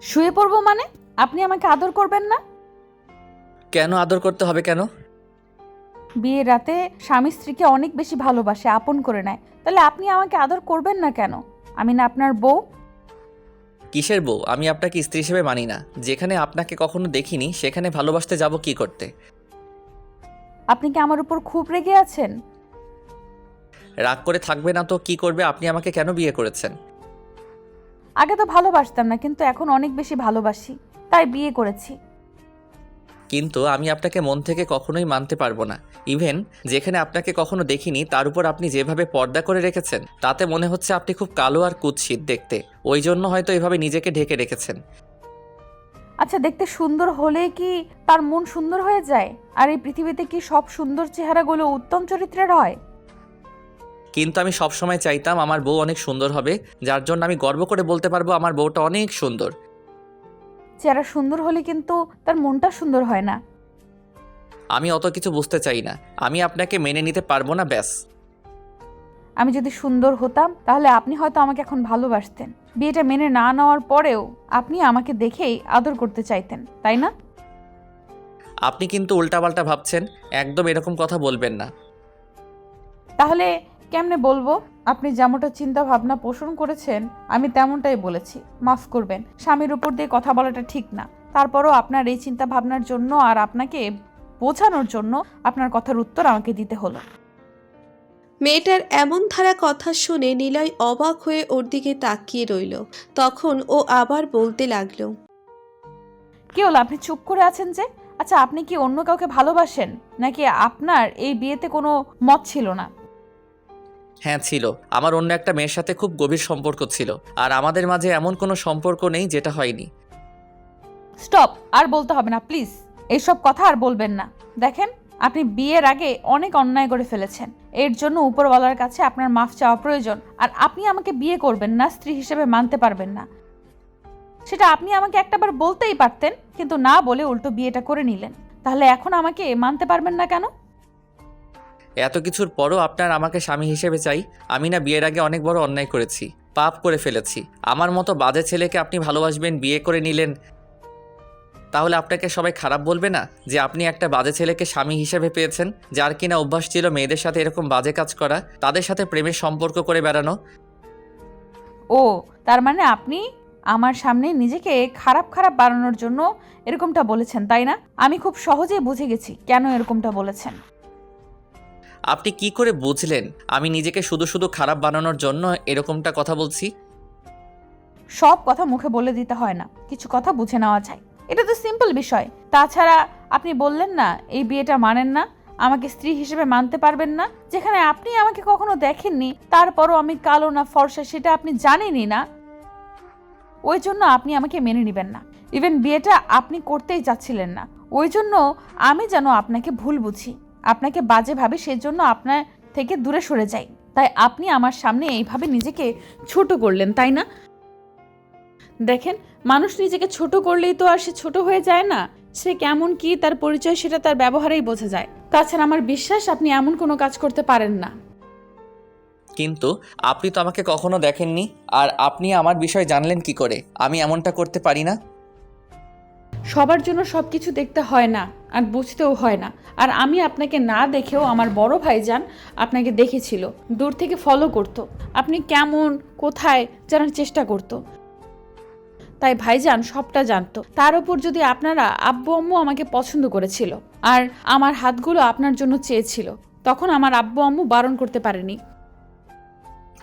শুয়ে পড়বো মানে? আপনি আমাকে আদর করবেন না? কেন আদর করতে হবে কেন? বিয়ের রাতে স্বামী স্ত্রীকে অনেক বেশি ভালোবাসে, আপন করে নেয়, তাহলে আপনি আমাকে আদর করবেন না কেন? আমি না আপনার বউ? কিসের বউ? আমি আপনাকে স্ত্রী হিসেবে মানি না। যেখানে আপনাকে কখনো দেখিনি সেখানে ভালোবাসতে যাব কি করতে? আপনি কি আমার উপর খুব রেগে আছেন? রাগ করে থাকবে না তো কি করবে? আপনি আমাকে কেন বিয়ে করেছেন? আগে তো ভালোবাসতাম না, কিন্তু এখন অনেক বেশি ভালোবাসি, তাই বিয়ে করেছি। কিন্তু আমি আপনাকে মন থেকে কখনোই মানতে পারবো না। ইভেন যেখানে আপনাকে কখনো দেখিনি তার উপর আপনি যেভাবে পর্দা করে রেখেছেন তাতে মনে হচ্ছে আপনি খুব কালো আর কুৎসিত দেখতে। ওই জন্য হয়তো এভাবে নিজেকে ঢেকে রেখেছেন। আচ্ছা, দেখতে সুন্দর হলে কি তার মন সুন্দর হয়ে যায়? আর এই পৃথিবীতে কি সব সুন্দর চেহারাগুলো উত্তম চরিত্রের হয়? কিন্তু আমি সবসময় চাইতাম আমার বউ অনেক সুন্দর হবে, যার জন্য আমি গর্ব করে বলতে পারবো আমার বউটা অনেক সুন্দর। চেহারা সুন্দর হলে কিন্তু তার মনটা সুন্দর হয় না। আমি অত কিছু বুঝতে চাই না। আমি আপনাকে মেনে নিতে পারবো না, ব্যাস। আমি যদি সুন্দর হতাম তাহলে আপনি হয়তো আমাকে এখন ভালোবাসতেন। বিয়েটা মেনে না নেওয়ার পরেও আপনি আমাকে দেখেই আদর করতে চাইতেন, তাই না? আপনি কিন্তু উল্টাপাল্টা ভাবছেন। একদম এরকম কথা বলবেন না। তাহলে কেমনে বলবো? আপনি যেমনটা চিন্তা ভাবনা পোষণ করেছেন আমি তেমনটাই বলেছি। মাফ করবেন, স্বামীর উপর দিয়ে কথা বলাটা ঠিক না। তারপরও আপনার এই চিন্তা ভাবনার জন্য আর আপনাকে বোঝানোর জন্য আপনার কথার উত্তর আমাকে দিতে হলো। মেয়েটার এমন ধারা কথা শুনে নিলয় অবাক হয়ে ওর দিকে তাকিয়ে রইল। তখন ও আবার বলতে লাগলো, কি হলো, আপনি চুপ করে আছেন যে? আচ্ছা, আপনি কি অন্য কাউকে ভালোবাসেন, নাকি আপনার এই বিয়েতে কোনো মত ছিল না? হ্যাঁ ছিল। আমার অন্য একটা মেয়ের সাথে খুব গভীর সম্পর্ক ছিল, আর আমাদের মাঝে এমন কোনো সম্পর্ক নেই যেটা হয়নি। স্টপ, আর বলতে হবে না প্লিজ। এইসব কথা আর বলবেন না। দেখেন, আপনি বিয়ের আগে অনেক অন্যায় করে ফেলেছেন। এর জন্য উপরওয়ালার কাছে আপনার মাফ চাওয়া প্রয়োজন। আর আপনি আমাকে বিয়ে করবেন না, স্ত্রী হিসেবে মানতে পারবেন না, সেটা আপনি আমাকে একটাবার বলতেই পারতেন, কিন্তু না বলে উল্টো বিয়েটা করে নিলেন। তাহলে এখন আমাকে মানতে পারবেন না কেন? এত কিছুর পরও আপনার আমাকে স্বামী হিসেবে চাই? আমি না বিয়ের আগে অনেক বড় অন্যায় করেছি, পাপ করে ফেলেছি। আমার মতো বাজে ছেলেকে আপনি ভালোবাসবেন, বিয়ে করে নিলেন, তাহলে আপনাকে সবাই খারাপ বলবে না যে আপনি একটা বাজে ছেলেকে স্বামী হিসেবে পেয়েছেন, যার কিনা অভ্যাস ছিল মেয়েদের সাথে এরকম বাজে কাজ করা, তাদের সাথে প্রেমের সম্পর্ক করে বেড়ানো? ও, তার মানে আপনি আমার সামনে নিজেকে খারাপ খারাপ বানানোর জন্য এরকমটা বলেছেন, তাই না? আমি খুব সহজেই বুঝে গেছি কেন এরকমটা বলেছেন। আপনি কি করে বুঝলেন আমি নিজেকে শুধু শুধু খারাপ বানানোর জন্য এরকমটা কথা বলছি? সব কথা মুখে বলে দিতে হয় না, কিছু কথা বুঝে নেওয়া যায়। এটা তো সিম্পল বিষয়। তাছাড়া আপনি বললেন না এই বিয়েটা মানেন না, আমাকে স্ত্রী হিসেবে মানতে পারবেন না। যেখানে আপনি আমাকে কখনো দেখেননি, তারপরও আমি কালো না ফর্সা সেটা আপনি জানেনই না, ওই জন্য আপনি আমাকে মেনে নেবেন না। ইভেন বিয়েটা আপনি করতেই চাচ্ছিলেন না, ওই জন্য আমি যেন আপনাকে ভুল বুঝি, আপনাকে বাজে ভাবে, সেজন্য আপনার থেকে দূরে সরে যাই। তাই আপনি আমার সামনে এইভাবে নিজেকে ছোট করলেন, তাই না? দেখেন, মানুষ নিজেকে ছোট করলেই তো আর সে ছোট হয়ে যায় না। সে কেমন কি তার পরিচয় সেটা তার ব্যবহারেই বোঝা যায়। তাছাড়া আমার বিশ্বাস আপনি এমন কোনো কাজ করতে পারেন না। কিন্তু আপনি তো আমাকে কখনো দেখেননি, আর আপনি আমার বিষয় জানলেন কি করে আমি এমনটা করতে পারি না? সবার জন্য সবকিছু দেখতে হয় না, আর বুঝতেও হয় না। আর আমি আপনাকে না দেখেও আমার বড় ভাইজান আপনাকে দেখেছিল, দূর থেকে ফলো করত, আপনি কেমন কোথায় জানার চেষ্টা করত। তাই ভাইজান সবটা জানতো। তার উপর যদি আপনারা আব্বু আম্মু আমাকে পছন্দ করেছিল, আর আমার হাতগুলো আপনার জন্য চেয়েছিল, তখন আমার আব্বু আম্মু বারণ করতে পারেনি।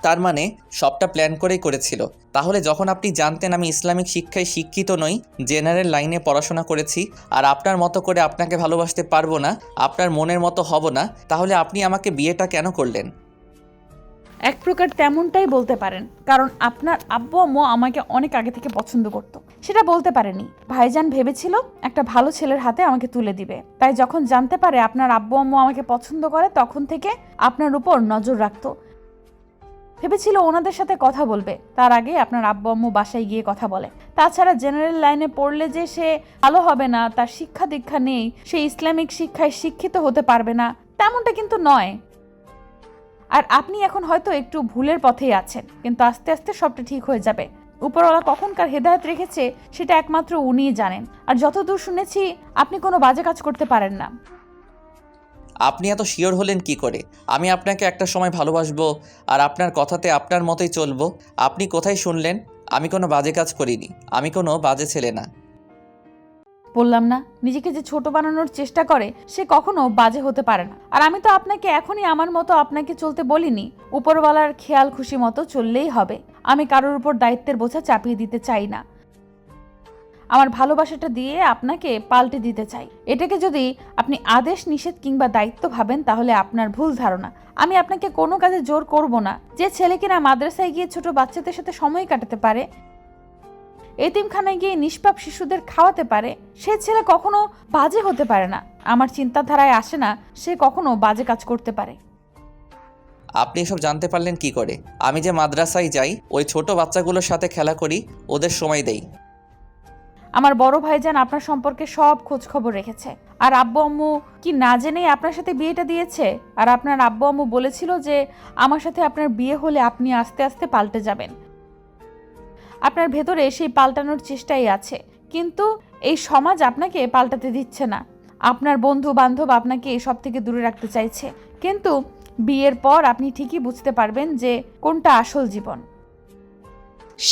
তার মানে সবটা প্ল্যান করেই করেছিল। তাহলে যখন আপনি জানতেন আমি ইসলামিক শিক্ষায় শিক্ষিত নই, জেনারেল লাইনে পড়াশোনা করেছি, আর আপনার মতো করে আপনাকে ভালোবাসতে পারবো না, আপনার মনের মতো হব না, তাহলে আপনি আমাকে বিয়েটা কেন করলেন? এক প্রকার তেমনটাই বলতে পারেন, কারণ আপনার আব্বু আম্মু আমাকে অনেক আগে থেকে পছন্দ করত। সেটা বলতে পারেনি। ভাইজান ভেবেছিল একটা ভালো ছেলের হাতে আমাকে তুলে দিবে, তাই যখন জানতে পারে আপনার আব্বু আম্মু আমাকে পছন্দ করে, তখন থেকে আপনার উপর নজর রাখতো। ভেবেছিল ওনাদের সাথে কথা বলবে, তার আগে আপনার আব্বু আম্মু বাসায় গিয়ে কথা বলে। তাছাড়া জেনারেল লাইনে পড়লে যে সে ভালো হবে না, তার শিক্ষা দীক্ষা নেই, সে ইসলামিক শিক্ষায় শিক্ষিত হতে পারবে না, তেমনটা কিন্তু নয়। আর আপনি এখন হয়তো একটু ভুলের পথেই আছেন, কিন্তু আস্তে আস্তে সবটা ঠিক হয়ে যাবে। উপরওয়ালা কখনকার হেদায়েত রেখেছে সেটা একমাত্র উনিই জানেন। আর যতদূর শুনেছি আপনি কোনো বাজে কাজ করতে পারেন না। আপনি এত শিওর হলেন কি করে আমি আপনাকে একটা সময় ভালোবাসবো আর আপনার কথাতে আপনার মতোই চলবো? আপনি কোথায় শুনলেন আমি কোনো বাজে কাজ করিনি? আমি কোনো বাজে ছেলে না। বললাম না, নিজেকে যে ছোট বানানোর চেষ্টা করে সে কখনো বাজে হতে পারে না। আর আমি তো আপনাকে এখনই আমার মতো আপনাকে চলতে বলিনি। উপরওয়ালার খেয়াল খুশি মতো চললেই হবে। আমি কারোর উপর দায়িত্বের বোঝা চাপিয়ে দিতে চাই না। আমার ভালোবাসাটা দিয়ে আপনাকে পাল্টে দিতে চাই। এটাকে যদি আপনি আদেশ নিষেধ কিংবা দায়িত্ব ভাবেন তাহলে আপনার ভুল ধারণা। আমি আপনাকে কোনো কাজে জোর করব না। যে ছেলে কিনা মাদ্রাসায় গিয়ে ছোট বাচ্চাদের সাথে সময় কাটাতে পারে, এতিমখানায় গিয়ে নিষ্পাপ শিশুদের খাওয়াতে পারে, সে ছেলে কখনো বাজে হতে পারে না। আমার চিন্তাধারায় আসে না সে কখনো বাজে কাজ করতে পারে। আপনি এসব জানতে পারলেন কি করে? আমি যে মাদ্রাসায় যাই, ওই ছোট বাচ্চাগুলোর সাথে খেলা করি, ওদের সময় দেই। আমার বড় ভাইজান আপনার সম্পর্কে সব খোঁজ খবর রেখেছে। আর আব্বু আম্মু কি না জেনেই আপনার সাথে বিয়েটা দিয়েছে? আর আপনার আব্বু আম্মু বলেছিল যে আমার সাথে আপনার বিয়ে হলে আপনি আস্তে আস্তে পাল্টে যাবেন। আপনার ভেতরে সেই পাল্টানোর চেষ্টাই আছে, কিন্তু এই সমাজ আপনাকে পাল্টাতে দিচ্ছে না। আপনার বন্ধু বান্ধব আপনাকে এসব থেকে দূরে রাখতে চাইছে, কিন্তু বিয়ের পর আপনি ঠিকই বুঝতে পারবেন যে কোনটা আসল জীবন।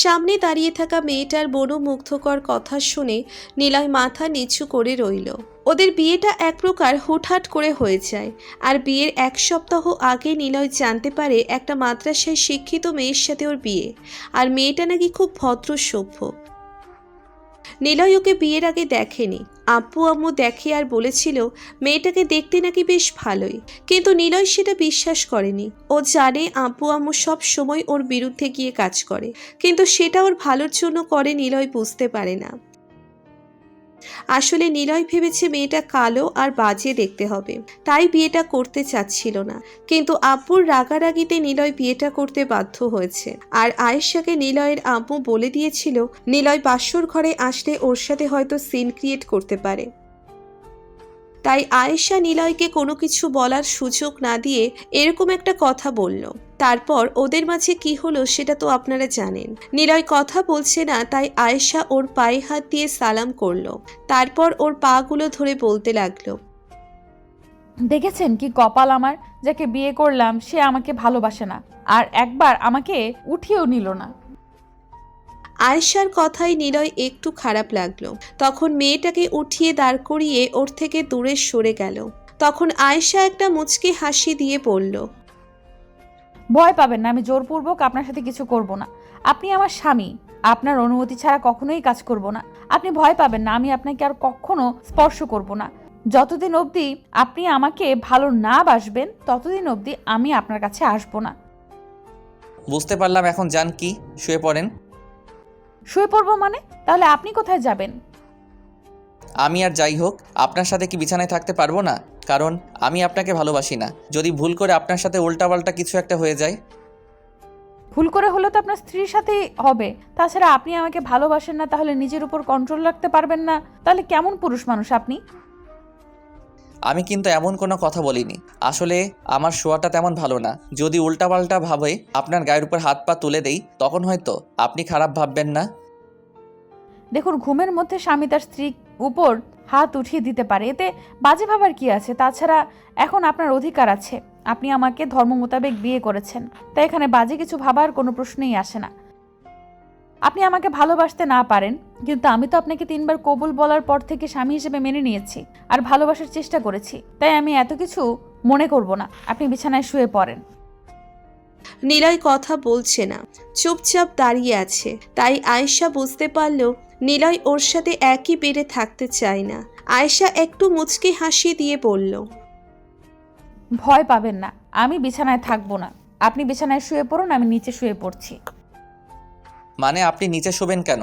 সামনে দাঁড়িয়ে থাকা মেয়েটার মনোমুগ্ধকর কথা শুনে নিলয় মাথা নিচু করে রইল। ওদের বিয়েটা এক প্রকার হুটহাট করে হয়ে যায়। আর বিয়ের 1 সপ্তাহ আগে নিলয় জানতে পারে একটা মাদ্রাসায় শিক্ষিত মেয়ের সাথে ওর বিয়ে। আর মেয়েটা নাকি খুব ভদ্র সভ্য। নিলয় ওকে বিয়ের আগে দেখেনি। আব্বু আম্মু দেখে আর বলেছিল মেয়েটাকে দেখতে নাকি বেশ ভালোই, কিন্তু নিলয় সেটা বিশ্বাস করেনি। ও জানে আব্বু আম্মু সব সময় ওর বিরুদ্ধে গিয়ে কাজ করে, কিন্তু সেটা ওর ভালোর জন্য করে নিলয় বুঝতে পারে না। আসলে নিলয় ভেবেছে মেয়েটা কালো আর বাজে দেখতে হবে, তাই বিয়েটা করতে চাচ্ছিল না। কিন্তু আব্বুর রাগারাগিতে নিলয় বিয়েটা করতে বাধ্য হয়েছে। আর আয়েশাকে নিলয়ের আব্বু বলে দিয়েছিল নিলয় বাসর ঘরে আসলে ওর সাথে হয়তো সিন ক্রিয়েট করতে পারে। তাই আয়েশা নিলয়কে কোনো কিছু বলার সুযোগ না দিয়ে এরকম একটা কথা বলল। তারপর ওদের মাঝে কি হলো সেটা তো আপনারা জানেন। নিলয় কথা বলছে না, তাই আয়েশা ওর পায়ে হাত দিয়ে সালাম করলো। তারপর ওর পাগুলো ধরে বলতে লাগলো, দেখেছেন কি কপাল আমার, যাকে বিয়ে করলাম সে আমাকে ভালোবাসে না, আর একবার আমাকে উঠিয়েও নিল না। আয়েশার কথায় নিলয় একটু খারাপ লাগলো। তখন মেয়েটাকে উঠিয়ে দাঁড় করিয়ে ওর থেকে দূরে সরে গেল। তখন আয়েশা একটা মুচকি হাসি দিয়ে বলল, ভয় পাবেন না, আমি জোরপূর্বক আপনার সাথে কিছু করব না। আপনি আমার স্বামী, আপনার অনুমতি ছাড়া কখনোই কাজ করব না। আপনি ভয় পাবেন না, আমি আপনাকে আর কখনো স্পর্শ করব না। যতদিন অবধি আপনি আমাকে ভালো না বাসবেন ততদিন অবধি আমি আপনার কাছে আসব না। বুঝতে পারলাম, এখন যান, কি শুয়ে পড়েন। শুয়ে পড়বো মানে? তাহলে আপনি কোথায় যাবেন? আমি আর যাই হোক আপনার সাথে কি বিছানায় থাকতে পারবো না? কারণ আমি আপনাকে ভালোবাসি না। যদি ভুল করে আপনার সাথে উল্টাপাল্টা কিছু একটা হয়ে যায়? ভুল করে হলে তো আপনার স্ত্রীর সাথেই হবে। তাছাড়া আপনি আমাকে ভালোবাসেন না, তাহলে নিজের উপর কন্ট্রোল রাখতে পারবেন না, তাহলে কেমন পুরুষ মানুষ আপনি? আমি কিন্তু এমন কোনো কথা বলিনি। আসলে আমার শোয়াটা তেমন ভালো না। যদি উল্টাপাল্টা ভাবে আপনার গায়ের উপর হাত পা তুলে দেই তখন হয়তো আপনি খারাপ ভাববেন না। দেখুন, ঘুমের মধ্যে স্বামী তার স্ত্রীর উপর হাত উঠিয়ে দিতে পারে, এতে বাজে ভাবার কি আছে? তাছাড়া এখন আপনার অধিকার আছে, আপনি আমাকে ধর্ম মোতাবেক বিয়ে করেছেন, তাই এখানে বাজে কিছু ভাবার কোনো প্রশ্নই আসে না। আপনি আমাকে ভালোবাসতে না পারেন, কিন্তু আমি তো আপনাকে 3 বার কবুল বলার পর থেকে স্বামী হিসেবে মেনে নিয়েছি আর ভালোবাসার চেষ্টা করেছি, তাই আমি এত কিছু মনে করব না। আপনি বিছানায় শুয়ে পড়েন। নিলয় কথা বলছে না, চুপচাপ দাঁড়িয়ে আছে। তাই আয়েশা বুঝতে পারল নিলয় ওর সাথে একই বেডে থাকতে চায় না। আয়েশা একটু মুচকি হাসি দিয়ে বলল, ভয় পাবেন না, আমি বিছানায় থাকবো না। আপনি বিছানায় শুয়ে পড়ুন, আমি নিচে শুয়ে পড়ছি। মানে আপনি নিচে শোবেন কেন?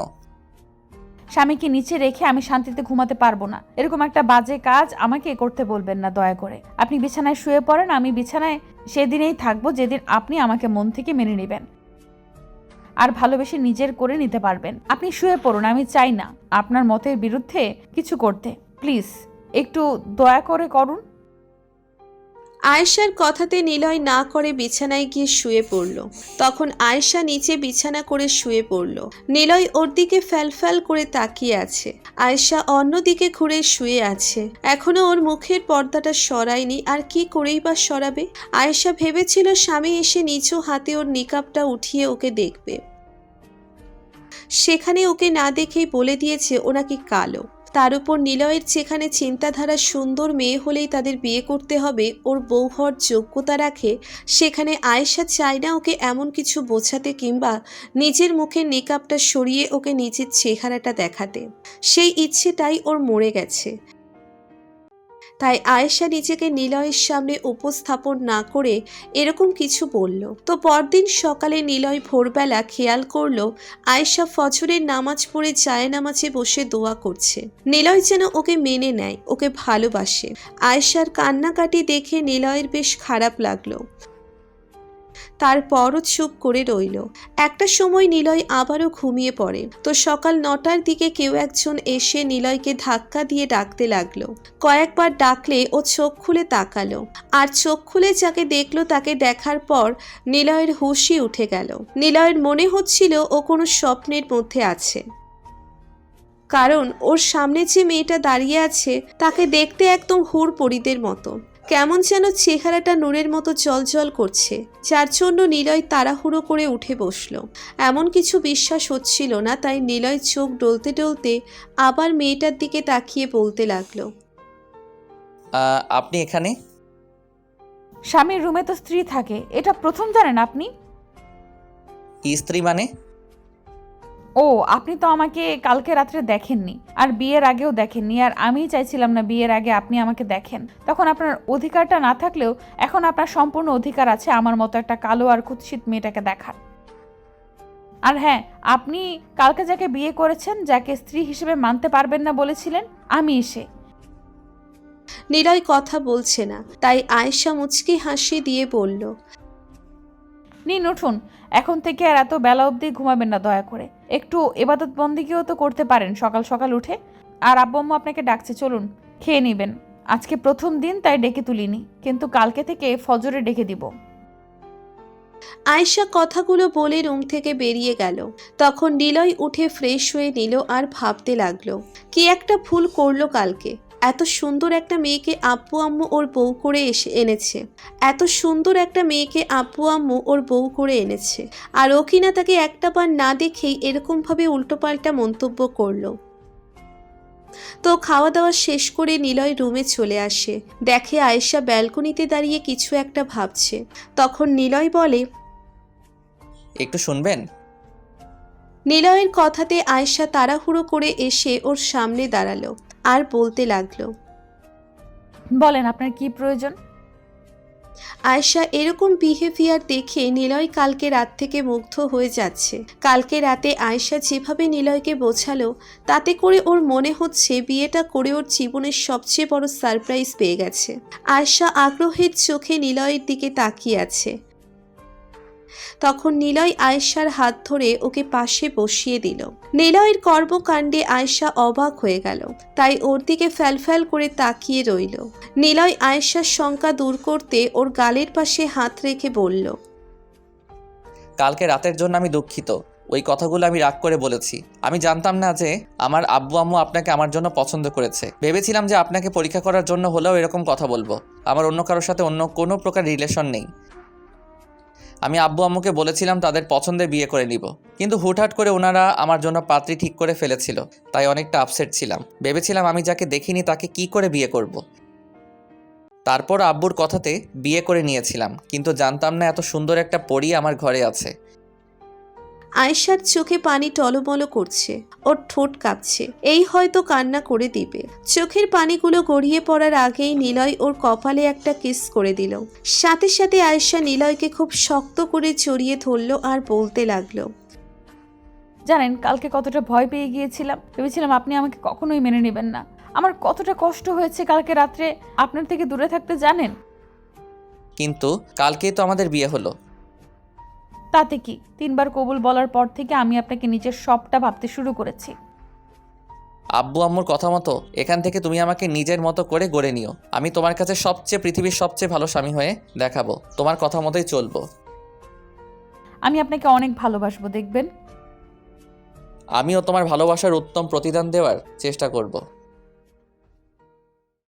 স্বামীকে নিচে রেখে আমি শান্তিতে ঘুমাতে পারবো না। এরকম একটা বাজে কাজ আমাকে করতে বলবেন না দয়া করে। আপনি বিছানায় শুয়ে পড়েন, আমি বিছানায় সেদিনেই থাকবো যেদিন আপনি আমাকে মন থেকে মেনে নেবেন আর ভালোবেসে নিজের করে নিতে পারবেন। আপনি শুয়ে পড়ুন, আমি চাই না আপনার মতের বিরুদ্ধে কিছু করতে। প্লিজ একটু দয়া করে করুন। আয়েশার কথাতে নিলয় না করে বিছানায় গিয়ে শুয়ে পড়ল। তখন আয়েশা নিচে বিছানা করে শুয়ে পড়ল। নিলয় ওর দিকে ফ্যালফ্যাল করে তাকিয়ে আছে। আয়েশা অন্যদিকে ঘুরে শুয়ে আছে। এখনো ওর মুখের পর্দাটা সরায়নি, আর কি করেই বা সরাবে। আয়েশা ভেবেছিল স্বামী এসে নিচু হাতে ওর নিকাবটা উঠিয়ে ওকে দেখবে, সেখানে ওকে না দেখেই বলে দিয়েছে ও নাকি কালো। তার উপর নিলয়ের যেখানে চিন্তাধারা সুন্দর মেয়ে হলেই তাদের বিয়ে করতে হবে ওর বউ হওয়ার যোগ্যতা রাখে, সেখানে আয়েশা চায় না ওকে এমন কিছু বোঝাতে কিংবা নিজের মুখের নিকাবটা সরিয়ে ওকে নিজের চেহারাটা দেখাতে। সেই ইচ্ছেটাই ওর মরে গেছে। তাই আয়েশা নিজেকে নিলয়ের সামনে উপস্থাপন না করে এরকম কিছু বলল। তো পরদিন সকালে নিলয় ভোরবেলা খেয়াল করলো আয়েশা ফজরের নামাজ পড়ে জায়নামাজে বসে দোয়া করছে। নিলয় যেন ওকে মেনে নেয়, ওকে ভালোবাসে। আয়েশার কান্নাকাটি দেখে নিলয়ের বেশ খারাপ লাগলো। তারপরও চুপ করে রইল। একটা সময় নিলয় আবারও ঘুমিয়ে পড়ে। তো সকাল 9টার দিকে কেউ একজন এসে নিলয়কে ধাক্কা দিয়ে ডাকতে লাগলো। কয়েকবার ডাকলে ও চোখ খুলে তাকালো, আর চোখ খুলে যাকে দেখলো তাকে দেখার পর নিলয়ের হুঁশই উঠে গেল। নিলয়ের মনে হচ্ছিল ও কোনো স্বপ্নের মধ্যে আছে, কারণ ওর সামনে যে মেয়েটা দাঁড়িয়ে আছে তাকে দেখতে একদম হুর পরীদের মতো। কেমন যেন চেহারাটা নূরের মতো জলজল করছে, যার জন্য নিলয় তাড়াহুড়ো করে উঠে বসলো। এমন কিছু বিশ্বাস হচ্ছিল না, তাই নিলয় চোখ ডলতে ডলতে আবার মেয়েটার দিকে তাকিয়ে বলতে লাগলো, আপনি এখানে? স্বামীর রুমে তো স্ত্রী থাকে, এটা প্রথম জানেন আপনি? স্ত্রী মানে? ও, আপনি তো আমাকে কালকে রাত্রে দেখেননি, আর বিয়ের আগেও দেখেননি, আর আমিই চাইছিলাম না বিয়ের আগে আপনি আমাকে দেখেন। তখন আপনার অধিকারটা না থাকলেও এখন আপনার সম্পূর্ণ অধিকার আছে আমার মতো একটা কালো আর কুৎসিত মেয়েটাকে দেখার। আর হ্যাঁ, আপনি কালকে যাকে বিয়ে করেছেন, যাকে স্ত্রী হিসেবে মানতে পারবেন না বলেছিলেন, আমি এসে। নিলয় কথা বলছে না, তাই আয়েশা মুচকি হাসি দিয়ে বলল, নিন উঠুন, এখন থেকে আর এত বেলা অবধি ঘুমাবেন না দয়া করে। একটু এবাদত বন্দিকেও তো করতে পারেন সকাল সকাল উঠে। আর আব্বু আম্মু আপনাকে ডাকছে, চলুন খেয়ে নেবেন। আজকে প্রথম দিন তাই ডেকে তুলিনি, কিন্তু কালকে থেকে ফজরে ডেকে দিব। আয়েশা কথাগুলো বলে রুম থেকে বেরিয়ে গেল। তখন নিলয় উঠে ফ্রেশ হয়ে নিল আর ভাবতে লাগলো কি একটা ভুল করলো কালকে। এত সুন্দর একটা মেয়েকে আব্বু আম্মু ওর বউ করে এনেছে, এত সুন্দর একটা মেয়েকে আব্বু আম্মু ওর বউ করে এনেছে, আর ও কিনা তাকে একটা বার না দেখেই এরকমভাবে উল্টোপাল্টা মন্তব্য করলো। তো খাওয়া দাওয়া শেষ করে নিলয় রুমে চলে আসে। দেখে আয়েশা ব্যালকনিতে দাঁড়িয়ে কিছু একটা ভাবছে। তখন নিলয় বলে, একটু শুনবেন? নিলয়ের কথাতে আয়েশা তাড়াহুড়ো করে এসে ওর সামনে দাঁড়ালো আর বলতে লাগলো, বলেন আপনার কি প্রয়োজন? আয়েশা এরকম বিহেভিয়ার দেখে নিলয় কালকে রাত থেকে মুগ্ধ হয়ে যাচ্ছে। কালকে রাতে আয়েশা যেভাবে নিলয়কে বোঝালো, তাতে করে ওর মনে হচ্ছে বিয়েটা করে ওর জীবনের সবচেয়ে বড় সারপ্রাইজ পেয়ে গেছে। আয়েশা আগ্রহের চোখে নিলয়ের দিকে তাকিয়ে আছে। তখন নিলয় আয়েশার হাত ধরে ওকে পাশে বসিয়ে দিল। নিলয়ের কর্মকাণ্ডে আয়েশা অবাক হয়ে গেল, তাই ওর দিকে ফ্যালফ্যাল করে তাকিয়ে রইল। নিলয় আয়েশার শঙ্কা দূর করতে ওর গালের পাশে হাত রেখে বলল, কালকে রাতের জন্য আমি দুঃখিত। ওই কথাগুলো আমি রাগ করে বলেছি। আমি জানতাম না যে আমার আব্বু আম্মু আপনাকে আমার জন্য পছন্দ করেছে। ভেবেছিলাম যে আপনাকে পরীক্ষা করার জন্য হলেও এরকম কথা বলবো। আমার অন্য কারোর সাথে অন্য কোনো প্রকার রিলেশন নেই। আমি আব্বু আম্মুকে বলেছিলাম তাদের পছন্দের বিয়ে করে নিব, কিন্তু হুটহাট করে ওনারা আমার জন্য পাত্রী ঠিক করে ফেলেছিল, তাই অনেকটা আপসেট ছিলাম। ভেবেছিলাম আমি যাকে দেখিনি তাকে কি করে বিয়ে করব। তারপর আব্বুর কথাতে বিয়ে করে নিয়েছিলাম, কিন্তু জানতাম না এত সুন্দর একটা পরী আমার ঘরে আছে। আয়েশার চোখে পানি টলমল করছে, ওর ঠোঁট কাঁপছে, এই হয়তো কান্না করে দিবে। চোখের পানিগুলো গড়িয়ে পড়ার আগেই নিলয় ওর কপালে একটা কিস করে দিল। সাথে সাথে আয়েশা নিলয়কে খুব শক্ত করে জড়িয়ে ধরল আর বলতে লাগলো, জানেন কালকে কতটা ভয় পেয়ে গিয়েছিলাম, ভেবেছিলাম আপনি আমাকে কখনোই মেনে নেবেন না। আমার কতটা কষ্ট হয়েছে কালকে রাত্রে আপনার থেকে দূরে থাকতে, জানেন? কিন্তু কালকেই তো আমাদের বিয়ে হলো। তাতে কি, 3 বার কবুল বলার পর থেকে আমি আপনাকে নিজের সবটা ভাবতে শুরু করেছি। আব্বু আম্মুর কথা মতো এখান থেকে তুমি আমাকে নিজের মতো করে গড়ে নিও। আমি তোমার কাছে পৃথিবীর সবচেয়ে ভালো স্বামী হয়ে দেখাবো। তোমার কথা মতোই চলবো। আমি আপনাকে অনেক ভালোবাসবো, দেখবেন। আমিও তোমার ভালোবাসার উত্তম প্রতিদান দেওয়ার চেষ্টা করব।